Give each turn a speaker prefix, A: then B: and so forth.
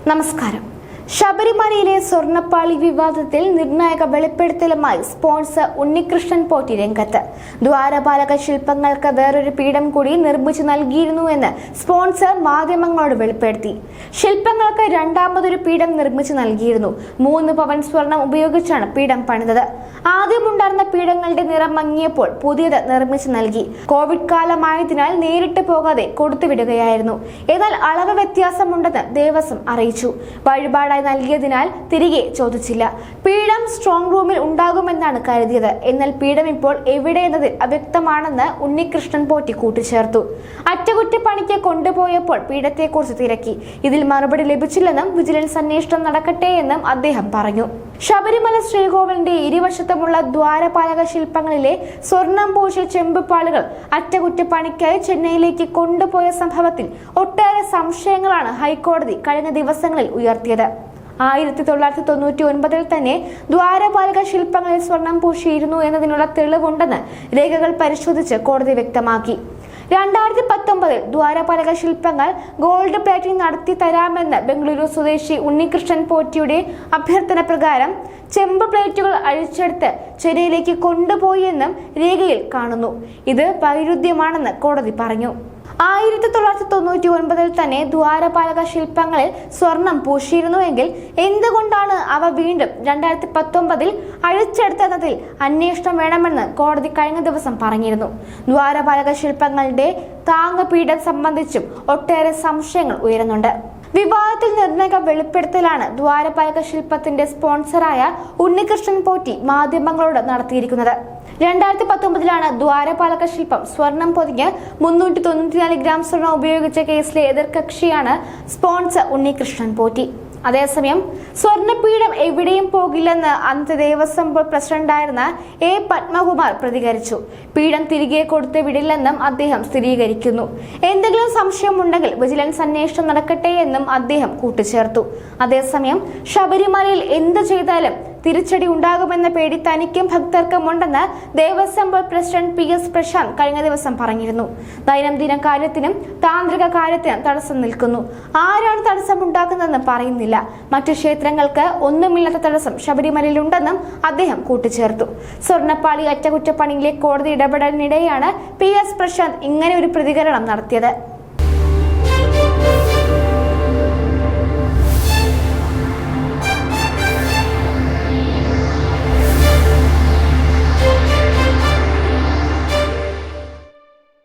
A: നമസ്കാരം. ശബരിമലയിലെ സ്വർണ്ണപ്പാളി വിവാദത്തിൽ നിർണായക വെളിപ്പെടുത്തലുമായി സ്പോൺസർ ഉണ്ണികൃഷ്ണൻ പോറ്റി രംഗത്ത്. ദ്വാരപാലക ശില്പങ്ങൾക്ക് വേറൊരു പീഠം കൂടി നിർമ്മിച്ചു നൽകിയിരുന്നുവെന്ന് സ്പോൺസർ മാധ്യമങ്ങളോട് വെളിപ്പെടുത്തി. ശില്പങ്ങൾക്ക് രണ്ടാമതൊരു പീഠം നിർമ്മിച്ചു നൽകിയിരുന്നു. 3 പവൻ സ്വർണം ഉപയോഗിച്ചാണ് പീഠം പണിതത്. ആദ്യമുണ്ടായിരുന്ന പീഠങ്ങളുടെ നിറം മങ്ങിയപ്പോൾ പുതിയത് നിർമ്മിച്ചു നൽകി. കോവിഡ് കാലമായതിനാൽ നേരിട്ട് പോകാതെ കൊടുത്തുവിടുകയായിരുന്നു. എന്നാൽ അളവ് വ്യത്യാസമുണ്ടെന്ന് ദേവസ്വം അറിയിച്ചു. വഴിപാട് നൽകിയതിനാൽ തിരികെ ചോദിച്ചില്ല. പീഠം സ്ട്രോങ് റൂമിൽ ഉണ്ടാകുമെന്നാണ് കരുതിയത്. എന്നാൽ പീഠം ഇപ്പോൾ എവിടെയെന്നതിൽ അവ്യക്തമാണെന്ന് ഉണ്ണികൃഷ്ണൻ പോറ്റി കൂട്ടിച്ചേർത്തു. അറ്റകുറ്റപ്പണിക്ക് കൊണ്ടുപോയപ്പോൾ പീഠത്തെക്കുറിച്ച് തിരക്കി. ഇതിൽ മറുപടി ലഭിച്ചില്ലെന്നും വിജിലൻസ് അന്വേഷണം നടക്കട്ടെ എന്നും അദ്ദേഹം പറഞ്ഞു. ശബരിമല ശ്രീകോവിലിന്റെ ഇരുവശത്തുമുള്ള ദ്വാരപാലക ശില്പങ്ങളിലെ സ്വർണം പൂശിയ ചെമ്പുപാളുകൾ അറ്റകുറ്റപ്പണിക്കായി ചെന്നൈയിലേക്ക് കൊണ്ടുപോയ സംഭവത്തിൽ ഒട്ടേറെ സംശയങ്ങളാണ് ഹൈക്കോടതി കഴിഞ്ഞ ദിവസങ്ങളിൽ ഉയർത്തിയത്. 1999 തന്നെ ദ്വാരപാലക ശില്പങ്ങളിൽ സ്വർണം പൂശിയിരുന്നു എന്നതിനുള്ള തെളിവുണ്ടെന്ന് രേഖകൾ പരിശോധിച്ച് കോടതി വ്യക്തമാക്കി. 2019 ദ്വാരപാലക ശില്പങ്ങൾ ഗോൾഡ് പ്ലേറ്റിംഗ് നടത്തി തരാമെന്ന് ബംഗളൂരു സ്വദേശി ഉണ്ണികൃഷ്ണൻ പോറ്റിയുടെ അഭ്യർത്ഥന പ്രകാരം ചെമ്പ് പ്ലേറ്റുകൾ അഴിച്ചെടുത്ത് ചെന്നൈയിലേക്ക് കൊണ്ടുപോയി എന്നും രേഖയിൽ കാണുന്നു. ഇത് വൈരുദ്ധ്യമാണെന്ന് കോടതി പറഞ്ഞു. 1999 തന്നെ ദ്വാരപാലക ശില്പങ്ങളിൽ സ്വർണം പൂശിയിരുന്നുവെങ്കിൽ എന്തുകൊണ്ടാണ് അവ വീണ്ടും 2019 അഴിച്ചെടുത്തതിൽ അന്വേഷണം വേണമെന്ന് കോടതി കഴിഞ്ഞ ദിവസം പറഞ്ഞിരുന്നു. ദ്വാരപാലക ശില്പങ്ങളുടെ താങ്ങുപീഠം സംബന്ധിച്ചും ഒട്ടേറെ സംശയങ്ങൾ ഉയരുന്നുണ്ട്. വിവാദത്തിൽ നിർണായക വെളിപ്പെടുത്തലാണ് ദ്വാരപാലക ശില്പത്തിന്റെ സ്പോൺസറായ ഉണ്ണികൃഷ്ണൻ പോറ്റി മാധ്യമങ്ങളോട് നടത്തിയിരിക്കുന്നത്. 2019 ദ്വാരപാലക ശില്പം സ്വർണം പൊതിഞ്ഞ് 394 ഗ്രാം സ്വർണം ഉപയോഗിച്ച കേസിലെ എതിർകക്ഷിയാണ് സ്പോൺസർ ഉണ്ണികൃഷ്ണൻ പോറ്റി. അതേസമയം സ്വർണ്ണപീഠം എവിടെയും പോകില്ലെന്ന് അന്നത്തെ ദേവസ്വം ബോർഡ് പ്രസിഡന്റായിരുന്ന എ പത്മകുമാർ പ്രതികരിച്ചു. പീഠം തിരികെ കൊടുത്തു വിടില്ലെന്നും അദ്ദേഹം സ്ഥിരീകരിക്കുന്നു. എന്തെങ്കിലും സംശയമുണ്ടെങ്കിൽ വിജിലൻസ് അന്വേഷണം നടക്കട്ടെ എന്നും അദ്ദേഹം കൂട്ടിച്ചേർത്തു. അതേസമയം ശബരിമലയിൽ എന്ത് ചെയ്താലും തിരിച്ചടി ഉണ്ടാകുമെന്ന പേടി തനിക്കും ഭക്തർക്കും ഉണ്ടെന്ന് Devaswom board president PS Prashanth കഴിഞ്ഞ ദിവസം പറഞ്ഞിരുന്നു. ദൈനംദിന കാര്യത്തിനും താന്ത്രിക കാര്യത്തിനും തടസ്സം നിൽക്കുന്നു. ആരാണ് തടസ്സം ഉണ്ടാക്കുന്നതെന്ന് പറയുന്നില്ല. മറ്റു ക്ഷേത്രങ്ങൾക്ക് ഒന്നുമില്ലാത്ത തടസ്സം ശബരിമലയിലുണ്ടെന്നും അദ്ദേഹം കൂട്ടിച്ചേർത്തു. സ്വർണ്ണപ്പാളി അറ്റകുറ്റപ്പണിയിലെ കോടതി ഇടപെടലിനിടെയാണ് PS പ്രശാന്ത് ഇങ്ങനെ ഒരു പ്രതികരണം നടത്തിയത്.